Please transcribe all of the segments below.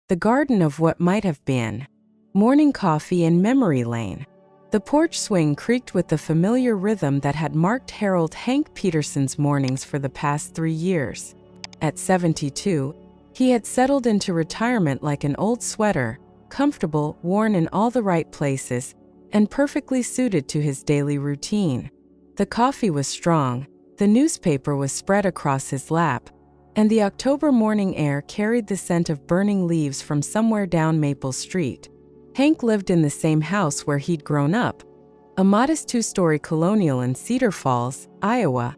The garden of what might have been. Morning coffee in memory lane. The porch swing creaked with the familiar rhythm that had marked Harold Hank Peterson's mornings for the past 3 years. At 72, he had settled into retirement like an old sweater, comfortable, worn in all the right places, and perfectly suited to his daily routine. The coffee was strong, the newspaper was spread across his lap, and the October morning air carried the scent of burning leaves from somewhere down Maple Street. Hank lived in the same house where he'd grown up, a modest 2-story colonial in Cedar Falls, Iowa,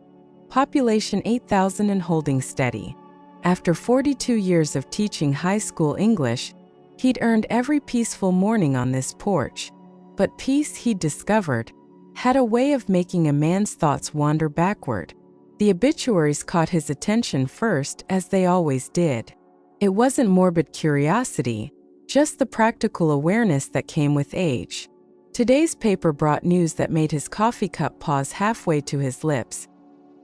population 8,000 and holding steady. After 42 years of teaching high school English, he'd earned every peaceful morning on this porch. But peace, he'd discovered, had a way of making a man's thoughts wander backward. The obituaries caught his attention first, as they always did. It wasn't morbid curiosity, just the practical awareness that came with age. Today's paper brought news that made his coffee cup pause halfway to his lips.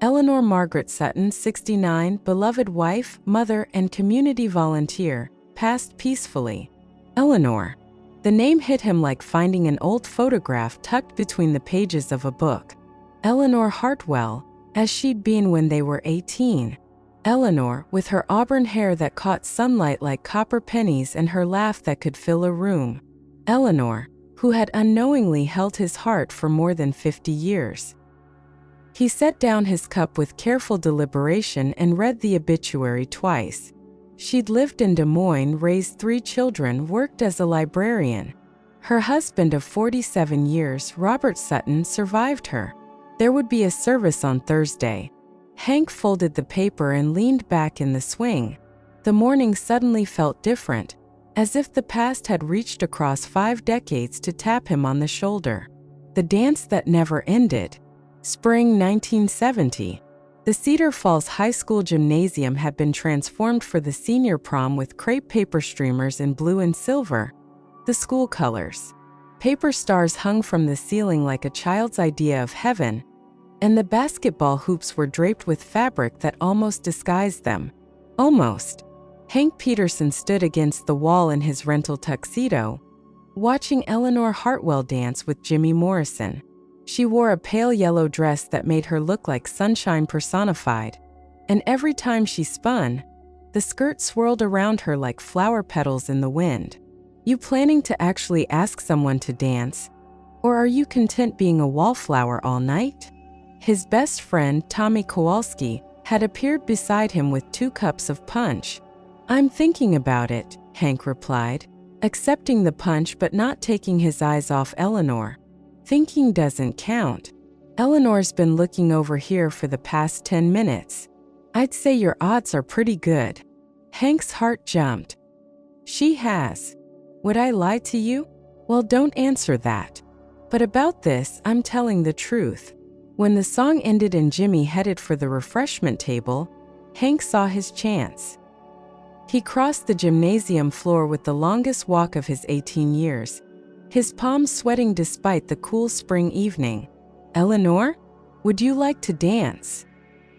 Eleanor Margaret Sutton, 69, beloved wife, mother, and community volunteer, passed peacefully. Eleanor. The name hit him like finding an old photograph tucked between the pages of a book. Eleanor Hartwell, as she'd been when they were 18. Eleanor, with her auburn hair that caught sunlight like copper pennies and her laugh that could fill a room. Eleanor, who had unknowingly held his heart for more than 50 years. He set down his cup with careful deliberation and read the obituary twice. She'd lived in Des Moines, raised 3 children, worked as a librarian. Her husband of 47 years, Robert Sutton, survived her. There would be a service on Thursday. Hank folded the paper and leaned back in the swing. The morning suddenly felt different, as if the past had reached across 5 decades to tap him on the shoulder. The dance that never ended. Spring 1970. The Cedar Falls High School gymnasium had been transformed for the senior prom with crepe paper streamers in blue and silver, the school colors. Paper stars hung from the ceiling like a child's idea of heaven, and the basketball hoops were draped with fabric that almost disguised them. Almost. Hank Peterson stood against the wall in his rental tuxedo, watching Eleanor Hartwell dance with Jimmy Morrison. She wore a pale yellow dress that made her look like sunshine personified, and every time she spun, the skirt swirled around her like flower petals in the wind. You planning to actually ask someone to dance, or are you content being a wallflower all night? His best friend, Tommy Kowalski, had appeared beside him with 2 cups of punch. "I'm thinking about it," Hank replied, accepting the punch but not taking his eyes off Eleanor. "Thinking doesn't count. Eleanor's been looking over here for the past 10 minutes. I'd say your odds are pretty good." Hank's heart jumped. "She has. Would I lie to you? Well, don't answer that. But about this, I'm telling the truth." When the song ended and Jimmy headed for the refreshment table, Hank saw his chance. He crossed the gymnasium floor with the longest walk of his 18 years, his palms sweating despite the cool spring evening. "Eleanor, would you like to dance?"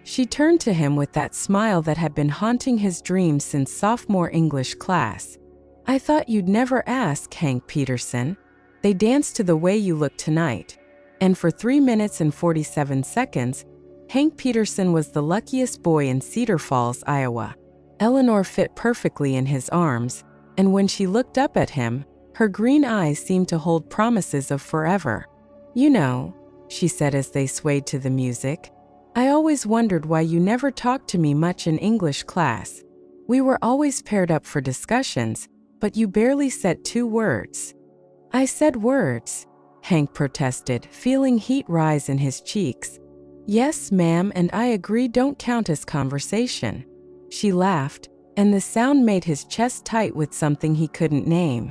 She turned to him with that smile that had been haunting his dreams since sophomore English class. "I thought you'd never ask, Hank Peterson. They danced to The Way You Look Tonight." And for 3 minutes and 47 seconds, Hank Peterson was the luckiest boy in Cedar Falls, Iowa. Eleanor fit perfectly in his arms, and when she looked up at him, her green eyes seemed to hold promises of forever. "You know," she said as they swayed to the music, "I always wondered why you never talked to me much in English class. We were always paired up for discussions, but you barely said 2 words." "I said words," Hank protested, feeling heat rise in his cheeks. "Yes, ma'am, and I agree don't count as conversation." She laughed, and the sound made his chest tight with something he couldn't name.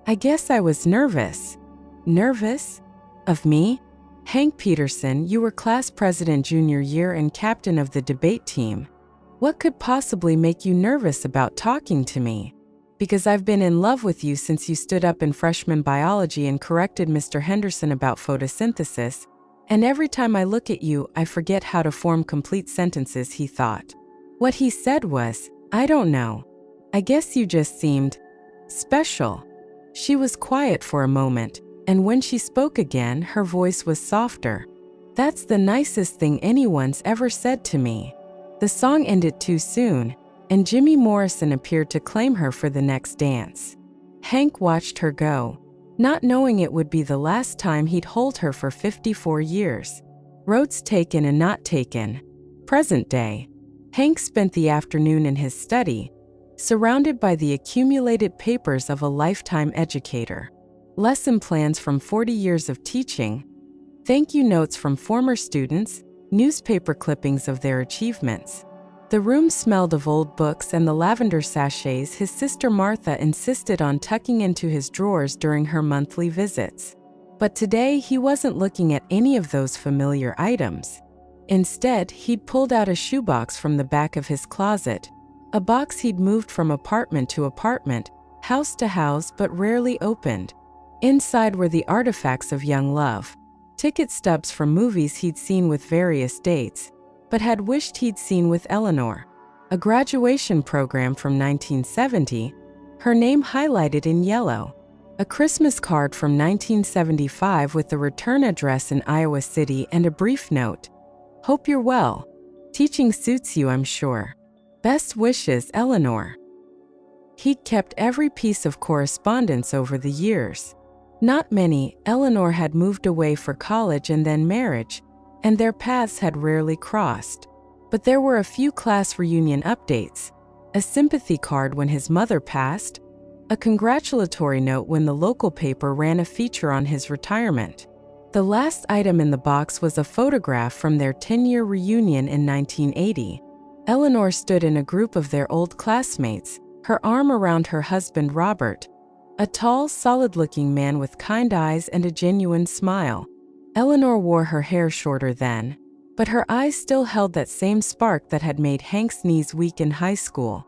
"I guess I was nervous." "Nervous? Of me?" "Hank Peterson, you were class president junior year and captain of the debate team. What could possibly make you nervous about talking to me?" "Because I've been in love with you since you stood up in freshman biology and corrected Mr. Henderson about photosynthesis, and every time I look at you, I forget how to form complete sentences," he thought. What he said was, "I don't know. I guess you just seemed Special. She was quiet for a moment, and when she spoke again, her voice was softer. That's the nicest thing anyone's ever said to me. The song ended too soon, and Jimmy Morrison appeared to claim her for the next dance. Hank watched her go, not knowing it would be the last time he'd hold her for 54 years. Roads taken and not taken. Present day. Hank spent the afternoon in his study, surrounded by the accumulated papers of a lifetime educator. Lesson plans from 40 years of teaching, thank you notes from former students, newspaper clippings of their achievements. The room smelled of old books and the lavender sachets his sister Martha insisted on tucking into his drawers during her monthly visits. But today he wasn't looking at any of those familiar items. Instead, he'd pulled out a shoebox from the back of his closet, a box he'd moved from apartment to apartment, house to house, but rarely opened. Inside were the artifacts of young love, ticket stubs from movies he'd seen with various dates, but had wished he'd seen with Eleanor. A graduation program from 1970, her name highlighted in yellow. A Christmas card from 1975 with the return address in Iowa City and a brief note. Hope you're well. Teaching suits you, I'm sure. Best wishes, Eleanor. He'd kept every piece of correspondence over the years. Not many. Eleanor had moved away for college and then marriage, and their paths had rarely crossed. But there were a few class reunion updates, a sympathy card when his mother passed, a congratulatory note when the local paper ran a feature on his retirement. The last item in the box was a photograph from their 10-year reunion in 1980. Eleanor stood in a group of their old classmates, her arm around her husband Robert, a tall, solid-looking man with kind eyes and a genuine smile. Eleanor wore her hair shorter then, but her eyes still held that same spark that had made Hank's knees weak in high school.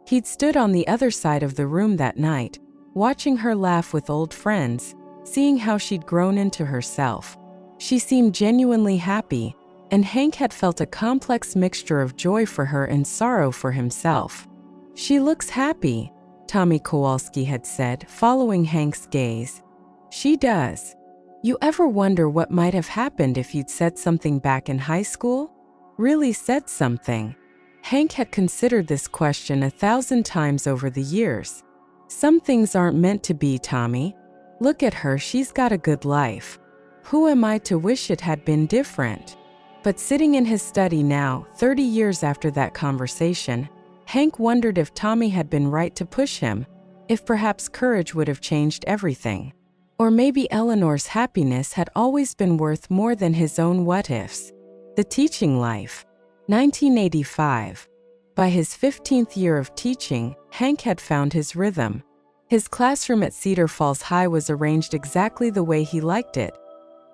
He'd stood on the other side of the room that night, watching her laugh with old friends, seeing how she'd grown into herself. She seemed genuinely happy, and Hank had felt a complex mixture of joy for her and sorrow for himself. She looks happy, Tommy Kowalski had said, following Hank's gaze. She does. You ever wonder what might have happened if you'd said something back in high school? Really said something? Hank had considered this question 1,000 times over the years. Some things aren't meant to be, Tommy. Look at her, she's got a good life. Who am I to wish it had been different? But sitting in his study now, 30 years after that conversation, Hank wondered if Tommy had been right to push him, if perhaps courage would have changed everything. Or maybe Eleanor's happiness had always been worth more than his own what-ifs. The teaching life. 1985. By his 15th year of teaching, Hank had found his rhythm. His classroom at Cedar Falls High was arranged exactly the way he liked it.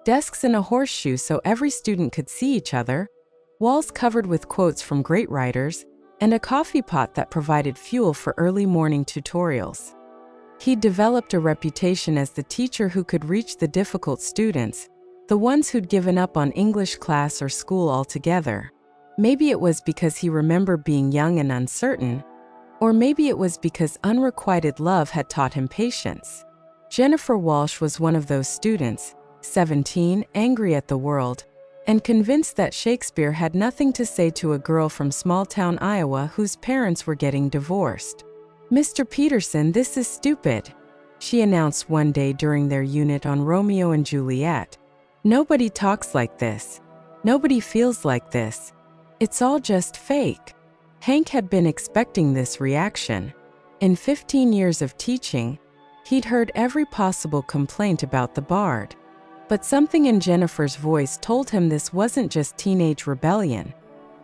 Desks in a horseshoe so every student could see each other, walls covered with quotes from great writers, and a coffee pot that provided fuel for early morning tutorials. He'd developed a reputation as the teacher who could reach the difficult students, the ones who'd given up on English class or school altogether. Maybe it was because he remembered being young and uncertain, or maybe it was because unrequited love had taught him patience. Jennifer Walsh was one of those students, 17, angry at the world, and convinced that Shakespeare had nothing to say to a girl from small-town Iowa whose parents were getting divorced. "Mr. Peterson, this is stupid," she announced one day during their unit on Romeo and Juliet. "Nobody talks like this. Nobody feels like this. It's all just fake." Hank had been expecting this reaction. In 15 years of teaching, he'd heard every possible complaint about the Bard. But something in Jennifer's voice told him this wasn't just teenage rebellion.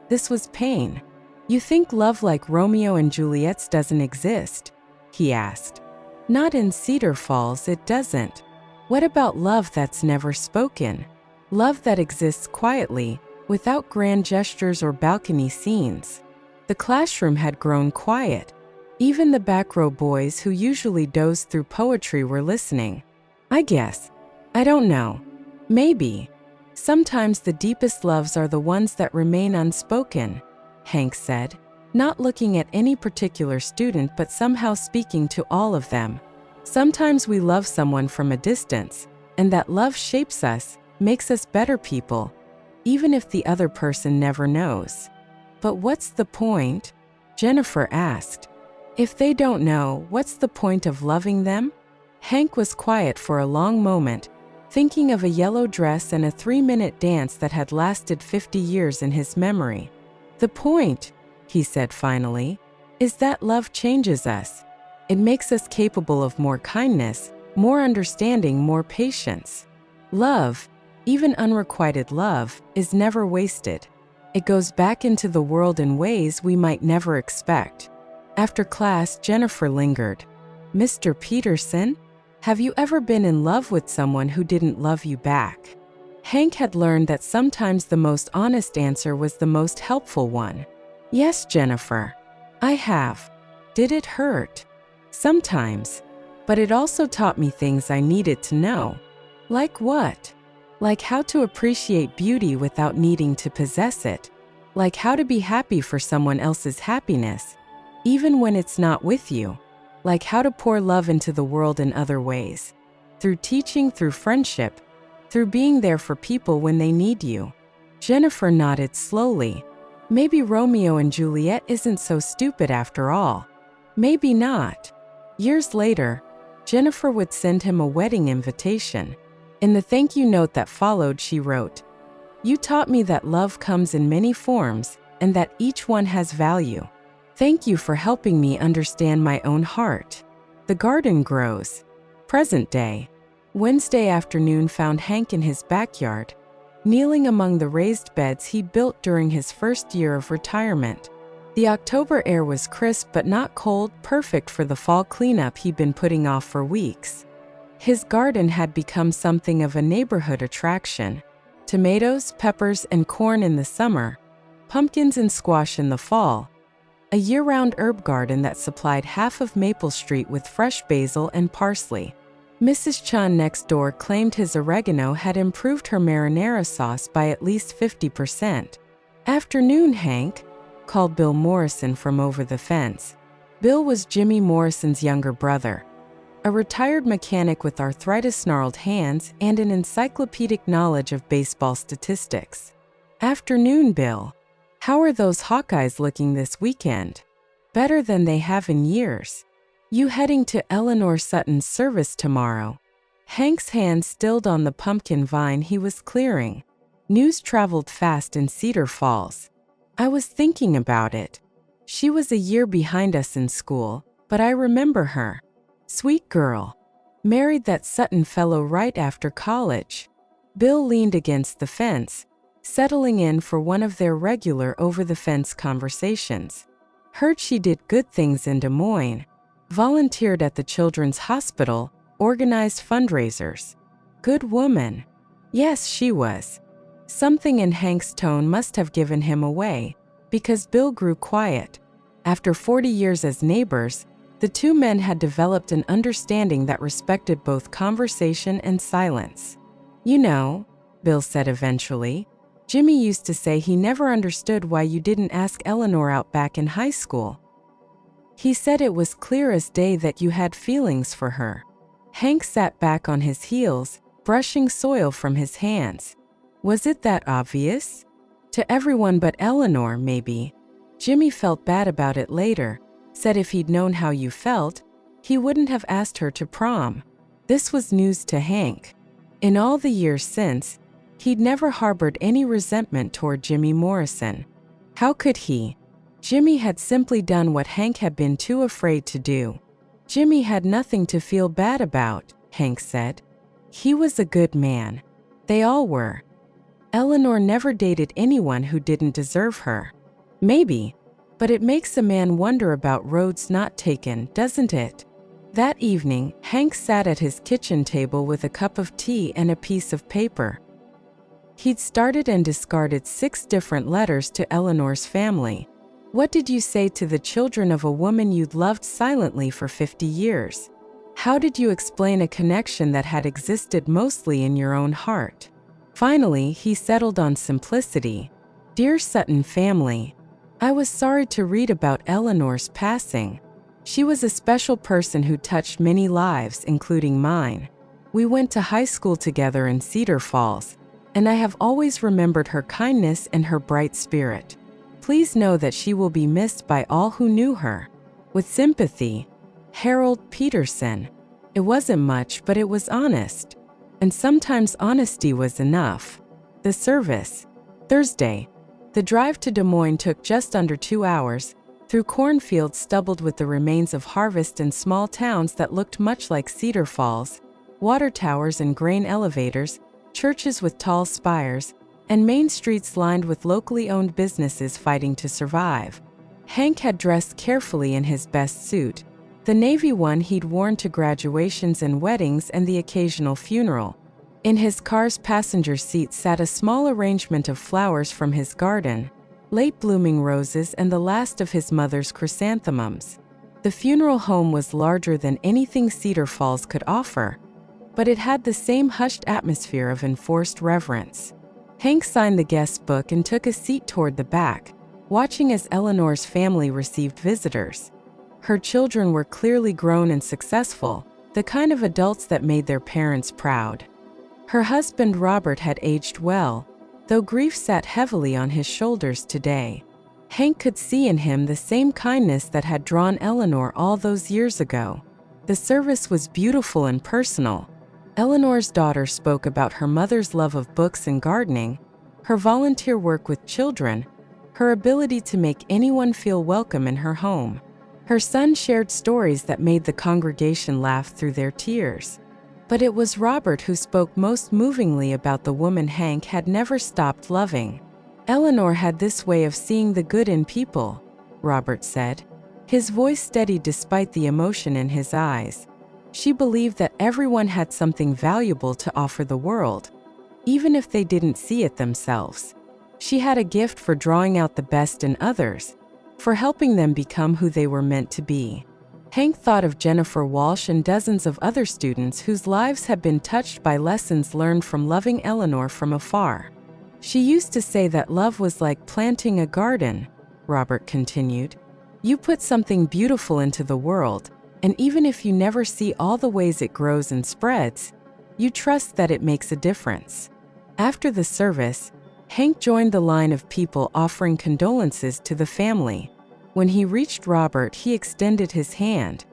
This was pain. "You think love like Romeo and Juliet's doesn't exist?" he asked. "Not in Cedar Falls, it doesn't. What about love that's never spoken? Love that exists quietly, without grand gestures or balcony scenes." The classroom had grown quiet. Even the back row boys who usually dozed through poetry were listening. "I guess. I don't know. Maybe. Sometimes the deepest loves are the ones that remain unspoken," Hank said. not looking at any particular student but somehow speaking to all of them. Sometimes we love someone from a distance, and that love shapes us, makes us better people, even if the other person never knows. But what's the point? Jennifer asked. If they don't know, what's the point of loving them? Hank was quiet for a long moment, thinking of a yellow dress and a 3-minute dance that had lasted 50 years in his memory. The point, he said finally, is that love changes us. It makes us capable of more kindness, more understanding, more patience. Love, even unrequited love, is never wasted. It goes back into the world in ways we might never expect. After class, Jennifer lingered. Mr. Peterson? Have you ever been in love with someone who didn't love you back? Hank had learned that sometimes the most honest answer was the most helpful one. Yes, Jennifer. I have. Did it hurt? Sometimes. But it also taught me things I needed to know. Like what? Like how to appreciate beauty without needing to possess it. Like how to be happy for someone else's happiness, even when it's not with you. Like how to pour love into the world in other ways. Through teaching, through friendship, through being there for people when they need you. Jennifer nodded slowly. Maybe Romeo and Juliet isn't so stupid after all. Maybe not. Years later, Jennifer would send him a wedding invitation. In the thank you note that followed, she wrote, "You taught me that love comes in many forms and that each one has value. Thank you for helping me understand my own heart." The garden grows. Present day. Wednesday afternoon found Hank in his backyard, kneeling among the raised beds he built during his first year of retirement. The October air was crisp but not cold, perfect for the fall cleanup he'd been putting off for weeks. His garden had become something of a neighborhood attraction. Tomatoes, peppers, and corn in the summer, pumpkins and squash in the fall. A year-round herb garden that supplied half of Maple Street with fresh basil and parsley. Mrs. Chun next door claimed his oregano had improved her marinara sauce by at least 50%. "Afternoon, Hank," called Bill Morrison from over the fence. Bill was Jimmy Morrison's younger brother, a retired mechanic with arthritis-gnarled hands and an encyclopedic knowledge of baseball statistics. "Afternoon, Bill. How are those Hawkeyes looking this weekend?" "Better than they have in years." "You heading to Eleanor Sutton's service tomorrow?" Hank's hand stilled on the pumpkin vine he was clearing. News traveled fast in Cedar Falls. "I was thinking about it. She was a year behind us in school, but I remember her. Sweet girl. Married that Sutton fellow right after college." Bill leaned against the fence, settling in for one of their regular over-the-fence conversations. "Heard she did good things in Des Moines. Volunteered at the Children's Hospital, organized fundraisers. Good woman." "Yes, she was." Something in Hank's tone must have given him away, because Bill grew quiet. After 40 years as neighbors, the two men had developed an understanding that respected both conversation and silence. "You know," Bill said eventually, "Jimmy used to say he never understood why you didn't ask Eleanor out back in high school. He said it was clear as day that you had feelings for her." Hank sat back on his heels, brushing soil from his hands. "Was it that obvious?" "To everyone but Eleanor, maybe. Jimmy felt bad about it later, said if he'd known how you felt, he wouldn't have asked her to prom." This was news to Hank. In all the years since, he'd never harbored any resentment toward Jimmy Morrison. How could he? Jimmy had simply done what Hank had been too afraid to do. Jimmy had nothing to feel bad about, Hank said. He was a good man. They all were. Eleanor never dated anyone who didn't deserve her. Maybe, but it makes a man wonder about roads not taken, doesn't it? That evening, Hank sat at his kitchen table with a cup of tea and a piece of paper. He'd started and discarded 6 different letters to Eleanor's family. What did you say to the children of a woman you'd loved silently for 50 years? How did you explain a connection that had existed mostly in your own heart? Finally, he settled on simplicity. Dear Sutton family, I was sorry to read about Eleanor's passing. She was a special person who touched many lives, including mine. We went to high school together in Cedar Falls, and I have always remembered her kindness and her bright spirit. Please know that she will be missed by all who knew her. With sympathy, Harold Peterson. It wasn't much, but it was honest. And sometimes honesty was enough. The service. Thursday. The drive to Des Moines took just under 2 hours, through cornfields stubbled with the remains of harvest and small towns that looked much like Cedar Falls, water towers and grain elevators, churches with tall spires, and main streets lined with locally owned businesses fighting to survive. Hank had dressed carefully in his best suit, the navy one he'd worn to graduations and weddings and the occasional funeral. In his car's passenger seat sat a small arrangement of flowers from his garden, late-blooming roses and the last of his mother's chrysanthemums. The funeral home was larger than anything Cedar Falls could offer, but it had the same hushed atmosphere of enforced reverence. Hank signed the guest book and took a seat toward the back, watching as Eleanor's family received visitors. Her children were clearly grown and successful, the kind of adults that made their parents proud. Her husband Robert had aged well, though grief sat heavily on his shoulders today. Hank could see in him the same kindness that had drawn Eleanor all those years ago. The service was beautiful and personal. Eleanor's daughter spoke about her mother's love of books and gardening, her volunteer work with children, her ability to make anyone feel welcome in her home. Her son shared stories that made the congregation laugh through their tears. But it was Robert who spoke most movingly about the woman Hank had never stopped loving. Eleanor had this way of seeing the good in people, Robert said. His voice steadied despite the emotion in his eyes. She believed that everyone had something valuable to offer the world, even if they didn't see it themselves. She had a gift for drawing out the best in others, for helping them become who they were meant to be. Hank thought of Jennifer Walsh and dozens of other students whose lives had been touched by lessons learned from loving Eleanor from afar. She used to say that love was like planting a garden, Robert continued. You put something beautiful into the world, and even if you never see all the ways it grows and spreads, you trust that it makes a difference. After the service, Hank joined the line of people offering condolences to the family. When he reached Robert, he extended his hand.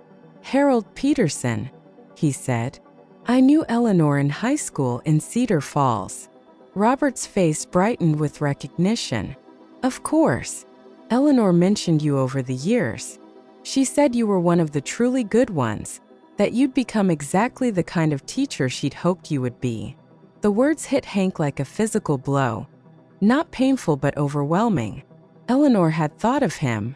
Harold Peterson, he said. I knew Eleanor in high school in Cedar Falls. Robert's face brightened with recognition. Of course. Eleanor mentioned you over the years. She said you were one of the truly good ones, that you'd become exactly the kind of teacher she'd hoped you would be. The words hit Hank like a physical blow. Not painful but overwhelming. Eleanor had thought of him.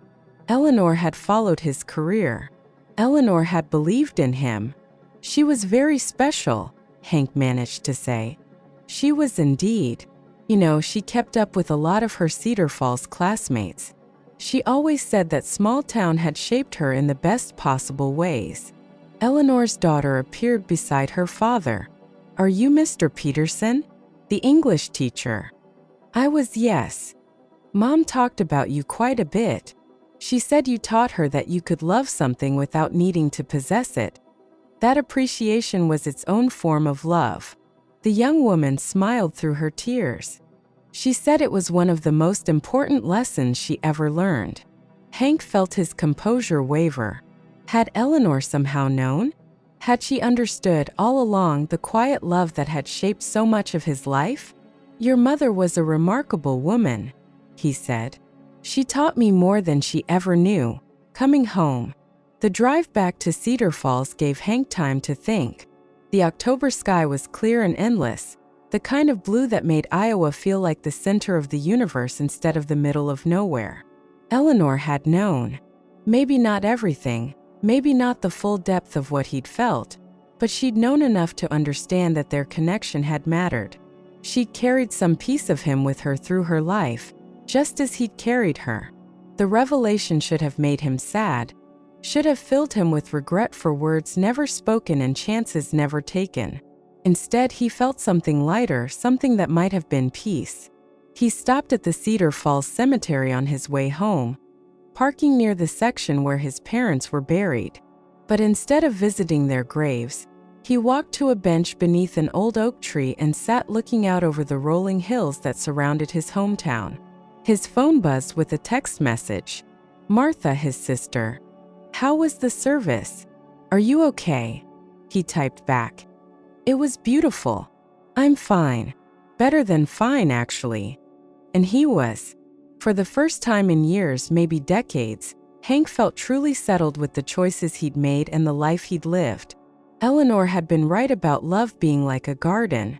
Eleanor had followed his career. Eleanor had believed in him. She was very special, Hank managed to say. She was indeed. You know, she kept up with a lot of her Cedar Falls classmates. She always said that small town had shaped her in the best possible ways. Eleanor's daughter appeared beside her father. Are you Mr. Peterson? The English teacher. I was, yes. Mom talked about you quite a bit. She said you taught her that you could love something without needing to possess it. That appreciation was its own form of love. The young woman smiled through her tears. She said it was one of the most important lessons she ever learned. Hank felt his composure waver. Had Eleanor somehow known? Had she understood all along the quiet love that had shaped so much of his life? Your mother was a remarkable woman, he said. She taught me more than she ever knew. Coming home, the drive back to Cedar Falls gave Hank time to think. The October sky was clear and endless, the kind of blue that made Iowa feel like the center of the universe instead of the middle of nowhere. Eleanor had known. Maybe not everything, maybe not the full depth of what he'd felt, but she'd known enough to understand that their connection had mattered. She'd carried some piece of him with her through her life, just as he'd carried her. The revelation should have made him sad, should have filled him with regret for words never spoken and chances never taken. Instead, he felt something lighter, something that might have been peace. He stopped at the Cedar Falls Cemetery on his way home, parking near the section where his parents were buried. But instead of visiting their graves, he walked to a bench beneath an old oak tree and sat looking out over the rolling hills that surrounded his hometown. His phone buzzed with a text message. Martha, his sister. How was the service? Are you okay? He typed back. It was beautiful. I'm fine. Better than fine, actually. And he was. For the first time in years, maybe decades, Hank felt truly settled with the choices he'd made and the life he'd lived. Eleanor had been right about love being like a garden.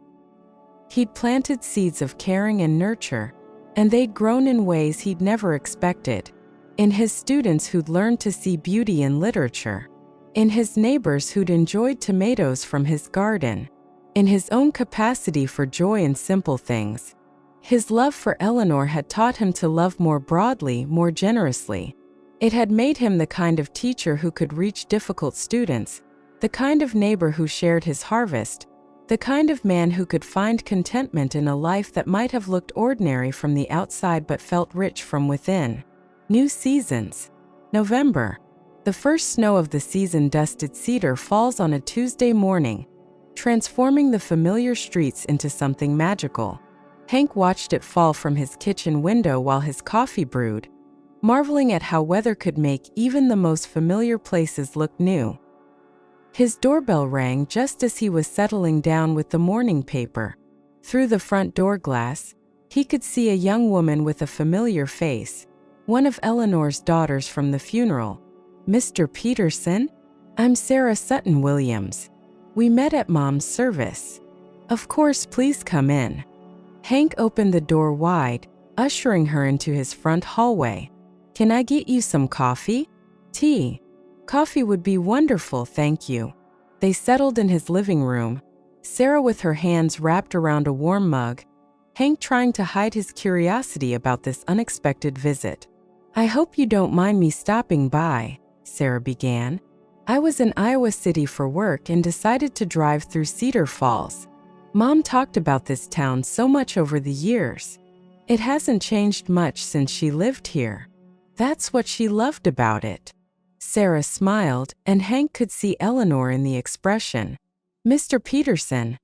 He'd planted seeds of caring and nurture, and they'd grown in ways he'd never expected. In his students who'd learned to see beauty in literature. In his neighbors who'd enjoyed tomatoes from his garden. In his own capacity for joy in simple things. His love for Eleanor had taught him to love more broadly, more generously. It had made him the kind of teacher who could reach difficult students, the kind of neighbor who shared his harvest, the kind of man who could find contentment in a life that might have looked ordinary from the outside but felt rich from within. New seasons. November. The first snow of the season dusted Cedar Falls on a Tuesday morning, transforming the familiar streets into something magical. Hank watched it fall from his kitchen window while his coffee brewed, marveling at how weather could make even the most familiar places look new. His doorbell rang just as he was settling down with the morning paper. Through the front door glass, he could see a young woman with a familiar face, one of Eleanor's daughters from the funeral. Mr. Peterson? I'm Sarah Sutton Williams. We met at Mom's service. Of course, please come in. Hank opened the door wide, ushering her into his front hallway. Can I get you some coffee? Tea. Coffee would be wonderful, thank you. They settled in his living room, Sarah with her hands wrapped around a warm mug, Hank trying to hide his curiosity about this unexpected visit. I hope you don't mind me stopping by, Sarah began. I was in Iowa City for work and decided to drive through Cedar Falls. Mom talked about this town so much over the years. It hasn't changed much since she lived here. That's what she loved about it. Sarah smiled, and Hank could see Eleanor in the expression. Mr. Peterson,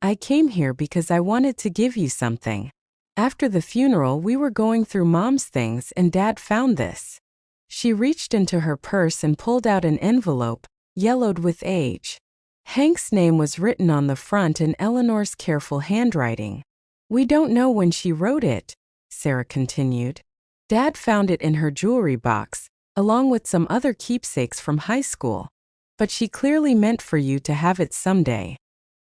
I came here because I wanted to give you something. After the funeral, we were going through Mom's things and Dad found this. She reached into her purse and pulled out an envelope, yellowed with age. Hank's name was written on the front in Eleanor's careful handwriting. We don't know when she wrote it, Sarah continued. Dad found it in her jewelry box, along with some other keepsakes from high school. But she clearly meant for you to have it someday.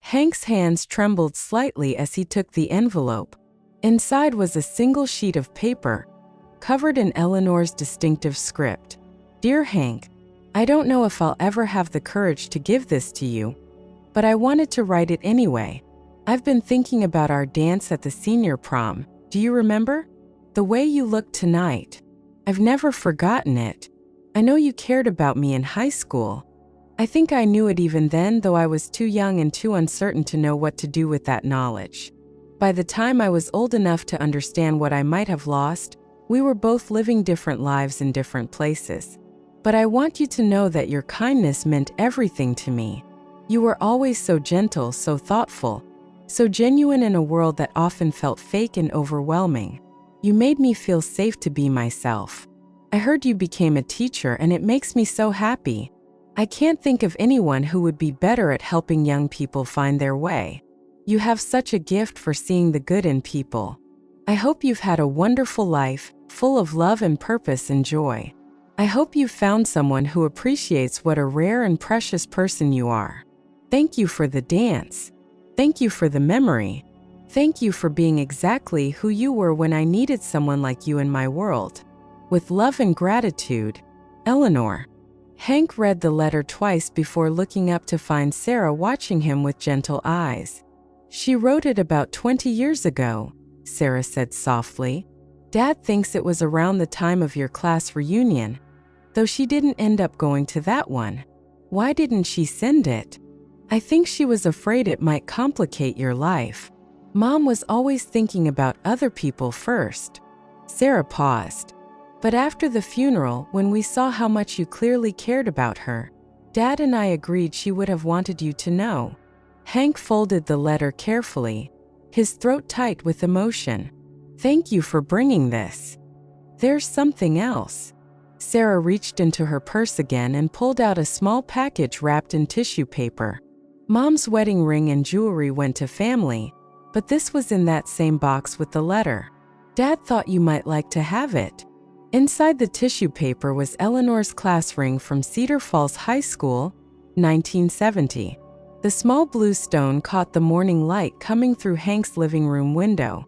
Hank's hands trembled slightly as he took the envelope. Inside was a single sheet of paper, covered in Eleanor's distinctive script. Dear Hank, I don't know if I'll ever have the courage to give this to you, but I wanted to write it anyway. I've been thinking about our dance at the senior prom. Do you remember? The way you looked tonight. I've never forgotten it. I know you cared about me in high school. I think I knew it even then, though I was too young and too uncertain to know what to do with that knowledge. By the time I was old enough to understand what I might have lost, we were both living different lives in different places. But I want you to know that your kindness meant everything to me. You were always so gentle, so thoughtful, so genuine in a world that often felt fake and overwhelming. You made me feel safe to be myself. I heard you became a teacher and it makes me so happy. I can't think of anyone who would be better at helping young people find their way. You have such a gift for seeing the good in people. I hope you've had a wonderful life, full of love and purpose and joy. I hope you've found someone who appreciates what a rare and precious person you are. Thank you for the dance. Thank you for the memory. Thank you for being exactly who you were when I needed someone like you in my world. With love and gratitude, Eleanor. Hank read the letter twice before looking up to find Sarah watching him with gentle eyes. She wrote it about 20 years ago, Sarah said softly. Dad thinks it was around the time of your class reunion, though she didn't end up going to that one. Why didn't she send it? I think she was afraid it might complicate your life. Mom was always thinking about other people first. Sarah paused. But after the funeral, when we saw how much you clearly cared about her, Dad and I agreed she would have wanted you to know. Hank folded the letter carefully, his throat tight with emotion. Thank you for bringing this. There's something else. Sarah reached into her purse again and pulled out a small package wrapped in tissue paper. Mom's wedding ring and jewelry went to family, but this was in that same box with the letter. Dad thought you might like to have it. Inside the tissue paper was Eleanor's class ring from Cedar Falls High School, 1970. The small blue stone caught the morning light coming through Hank's living room window.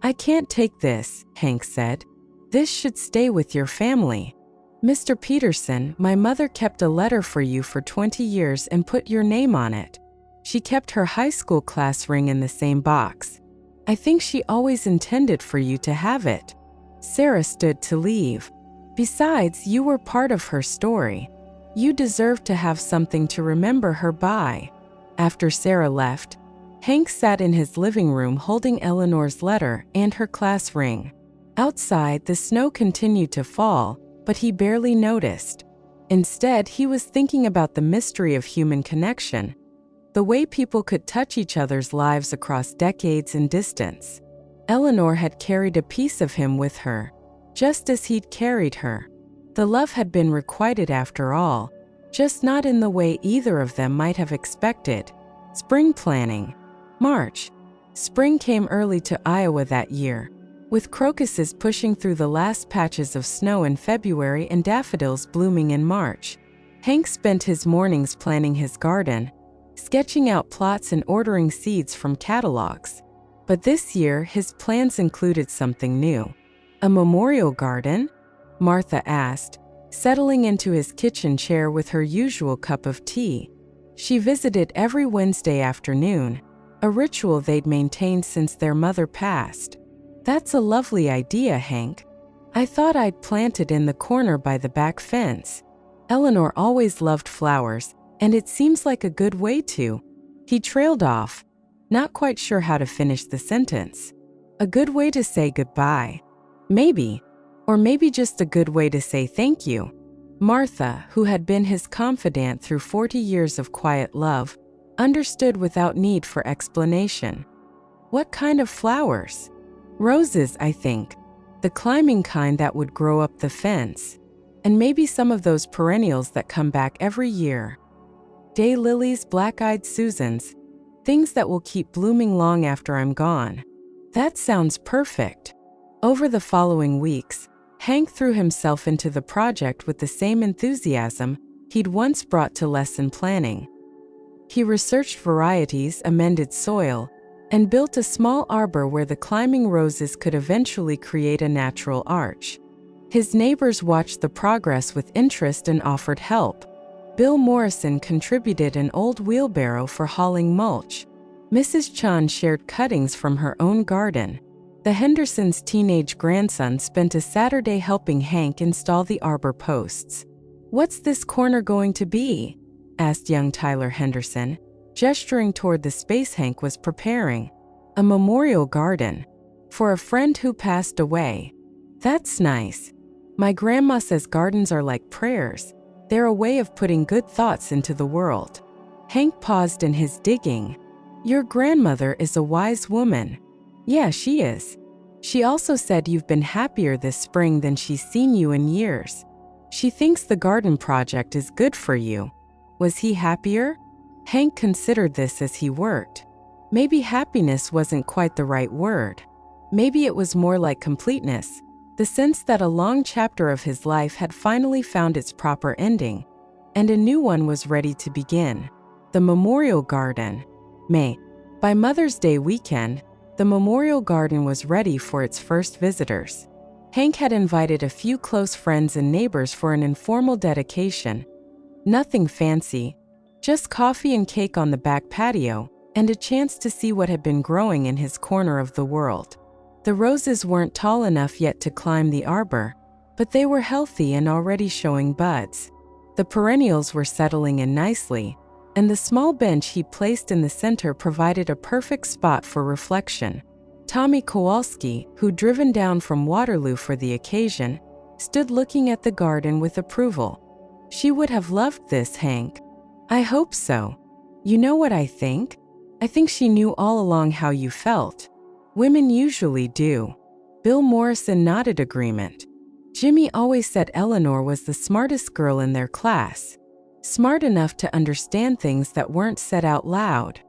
I can't take this, Hank said. This should stay with your family. Mr. Peterson, my mother kept a letter for you for 20 years and put your name on it. She kept her high school class ring in the same box. I think she always intended for you to have it. Sarah stood to leave. Besides, you were part of her story. You deserve to have something to remember her by. After Sarah left, Hank sat in his living room holding Eleanor's letter and her class ring. Outside, the snow continued to fall, but he barely noticed. Instead, he was thinking about the mystery of human connection, the way people could touch each other's lives across decades and distance. Eleanor had carried a piece of him with her, just as he'd carried her. The love had been requited after all, just not in the way either of them might have expected. Spring planning. March. Spring came early to Iowa that year, with crocuses pushing through the last patches of snow in February and daffodils blooming in March. Hank spent his mornings planning his garden, sketching out plots and ordering seeds from catalogs. But this year, his plans included something new. A memorial garden? Martha asked, settling into his kitchen chair with her usual cup of tea. She visited every Wednesday afternoon, a ritual they'd maintained since their mother passed. That's a lovely idea, Hank. I thought I'd plant it in the corner by the back fence. Eleanor always loved flowers, and it seems like a good way to. He trailed off, not quite sure how to finish the sentence. A good way to say goodbye. Maybe. Or maybe just a good way to say thank you. Martha, who had been his confidant through 40 years of quiet love, understood without need for explanation. What kind of flowers? Roses, I think. The climbing kind that would grow up the fence. And maybe some of those perennials that come back every year. Daylilies, black-eyed Susans. Things that will keep blooming long after I'm gone. That sounds perfect. Over the following weeks, Hank threw himself into the project with the same enthusiasm he'd once brought to lesson planning. He researched varieties, amended soil, and built a small arbor where the climbing roses could eventually create a natural arch. His neighbors watched the progress with interest and offered help. Bill Morrison contributed an old wheelbarrow for hauling mulch. Mrs. Chan shared cuttings from her own garden. The Hendersons' teenage grandson spent a Saturday helping Hank install the arbor posts. "What's this corner going to be?" asked young Tyler Henderson, gesturing toward the space Hank was preparing. "A memorial garden. For a friend who passed away." "That's nice. My grandma says gardens are like prayers. They're a way of putting good thoughts into the world." Hank paused in his digging. "Your grandmother is a wise woman." "Yeah, she is. She also said you've been happier this spring than she's seen you in years. She thinks the garden project is good for you." Was he happier? Hank considered this as he worked. Maybe happiness wasn't quite the right word. Maybe it was more like completeness, the sense that a long chapter of his life had finally found its proper ending, and a new one was ready to begin. The memorial garden. May. By Mother's Day weekend, the memorial garden was ready for its first visitors. Hank had invited a few close friends and neighbors for an informal dedication. Nothing fancy, just coffee and cake on the back patio, and a chance to see what had been growing in his corner of the world. The roses weren't tall enough yet to climb the arbor, but they were healthy and already showing buds. The perennials were settling in nicely, and the small bench he placed in the center provided a perfect spot for reflection. Tommy Kowalski, who'd driven down from Waterloo for the occasion, stood looking at the garden with approval. "She would have loved this, Hank." "I hope so. You know what I think? I think she knew all along how you felt. Women usually do." Bill Morrison nodded agreement. Jimmy always said Eleanor was the smartest girl in their class, smart enough to understand things that weren't said out loud.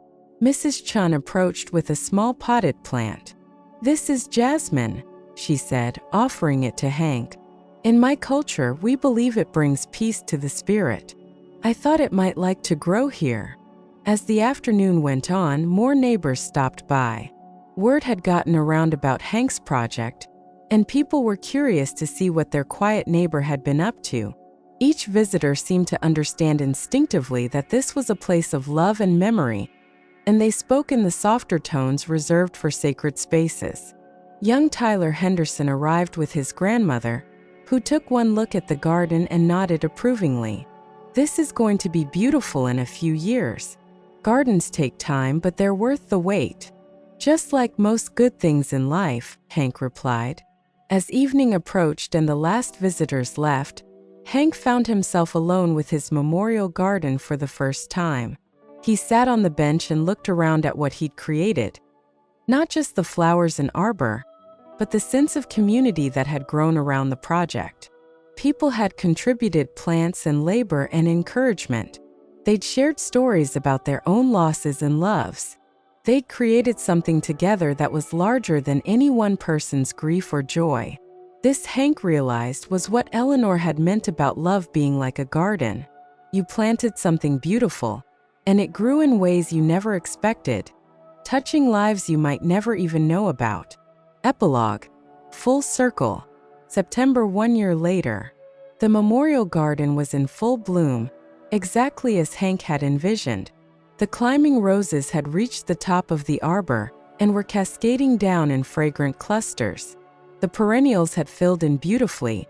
Mrs. Chun approached with a small potted plant. "This is jasmine," she said, offering it to Hank. "In my culture, we believe it brings peace to the spirit. I thought it might like to grow here." As the afternoon went on, more neighbors stopped by. Word had gotten around about Hank's project, and people were curious to see what their quiet neighbor had been up to. Each visitor seemed to understand instinctively that this was a place of love and memory, and they spoke in the softer tones reserved for sacred spaces. Young Tyler Henderson arrived with his grandmother, who took one look at the garden and nodded approvingly. "This is going to be beautiful in a few years. Gardens take time, but they're worth the wait." "Just like most good things in life," Hank replied. As evening approached and the last visitors left, Hank found himself alone with his memorial garden for the first time. He sat on the bench and looked around at what he'd created. Not just the flowers and arbor, but the sense of community that had grown around the project. People had contributed plants and labor and encouragement. They'd shared stories about their own losses and loves. They'd created something together that was larger than any one person's grief or joy. This, Hank realized, was what Eleanor had meant about love being like a garden. You planted something beautiful, and it grew in ways you never expected, touching lives you might never even know about. Epilogue. Full circle. September 1 year later. The memorial garden was in full bloom, exactly as Hank had envisioned. The climbing roses had reached the top of the arbor and were cascading down in fragrant clusters. The perennials had filled in beautifully,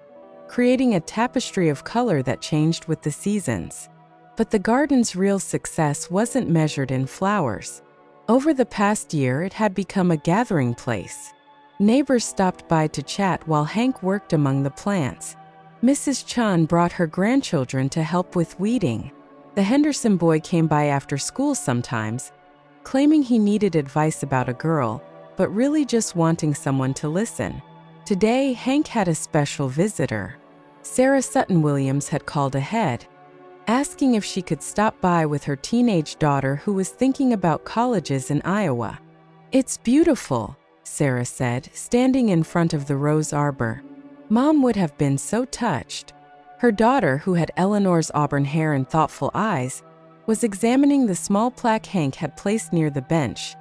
creating a tapestry of color that changed with the seasons. But the garden's real success wasn't measured in flowers. Over the past year, it had become a gathering place. Neighbors stopped by to chat while Hank worked among the plants. Mrs. Chun brought her grandchildren to help with weeding. The Henderson boy came by after school sometimes, claiming he needed advice about a girl, but really just wanting someone to listen. Today, Hank had a special visitor. Sarah Sutton Williams had called ahead, asking if she could stop by with her teenage daughter who was thinking about colleges in Iowa. "It's beautiful," Sarah said, standing in front of the rose arbor. "Mom would have been so touched." Her daughter, who had Eleanor's auburn hair and thoughtful eyes, was examining the small plaque Hank had placed near the bench,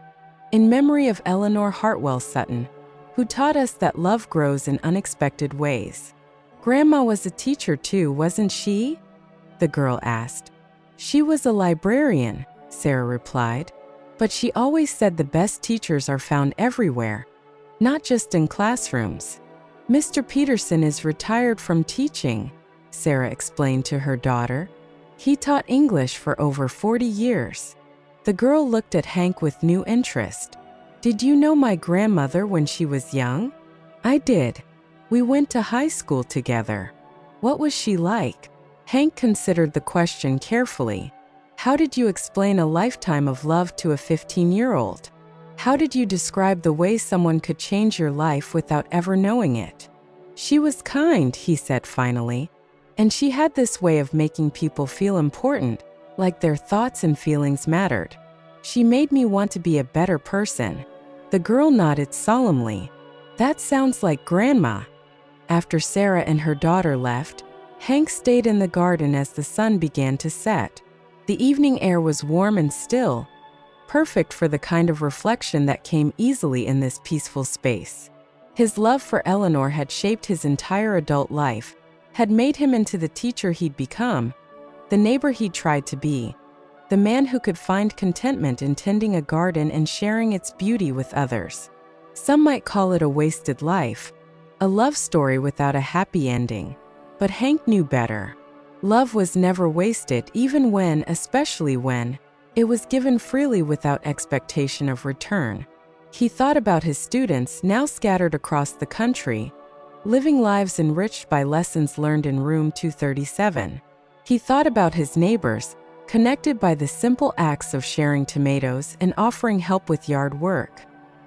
in memory of Eleanor Hartwell Sutton, who taught us that love grows in unexpected ways. "Grandma was a teacher too, wasn't she?" the girl asked. "She was a librarian," Sarah replied, "but she always said the best teachers are found everywhere, not just in classrooms." "Mr. Peterson is retired from teaching," Sarah explained to her daughter. "He taught English for over 40 years. The girl looked at Hank with new interest. "Did you know my grandmother when she was young?" "I did. We went to high school together." "What was she like?" Hank considered the question carefully. "How did you explain a lifetime of love to a 15-year-old? How did you describe the way someone could change your life without ever knowing it?" "She was kind," he said finally, "and she had this way of making people feel important, like their thoughts and feelings mattered. She made me want to be a better person." The girl nodded solemnly. "That sounds like Grandma." After Sarah and her daughter left, Hank stayed in the garden as the sun began to set. The evening air was warm and still, perfect for the kind of reflection that came easily in this peaceful space. His love for Eleanor had shaped his entire adult life, had made him into the teacher he'd become, the neighbor he'd tried to be, the man who could find contentment in tending a garden and sharing its beauty with others. Some might call it a wasted life, a love story without a happy ending. But Hank knew better. Love was never wasted, even when, especially when, it was given freely without expectation of return. He thought about his students, now scattered across the country, living lives enriched by lessons learned in room 237. He thought about his neighbors, connected by the simple acts of sharing tomatoes and offering help with yard work.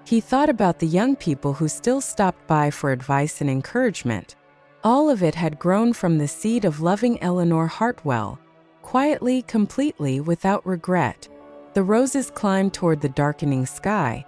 He thought about the young people who still stopped by for advice and encouragement. All of it had grown from the seed of loving Eleanor Hartwell, quietly, completely, without regret. The roses climbed toward the darkening sky,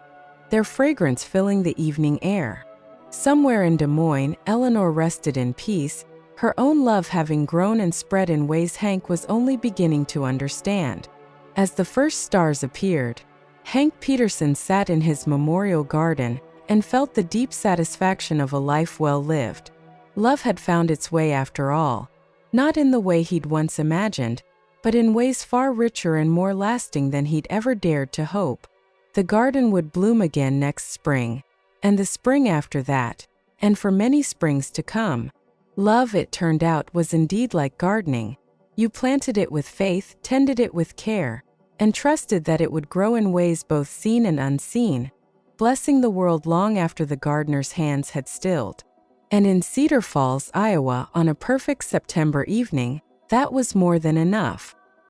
their fragrance filling the evening air. Somewhere in Des Moines, Eleanor rested in peace, her own love having grown and spread in ways Hank was only beginning to understand. As the first stars appeared, Hank Peterson sat in his memorial garden and felt the deep satisfaction of a life well lived. Love had found its way after all, not in the way he'd once imagined, but in ways far richer and more lasting than he'd ever dared to hope. The garden would bloom again next spring, and the spring after that, and for many springs to come. Love, it turned out, was indeed like gardening. You planted it with faith, tended it with care, and trusted that it would grow in ways both seen and unseen, blessing the world long after the gardener's hands had stilled. And in Cedar Falls, Iowa, on a perfect September evening, that was more than enough.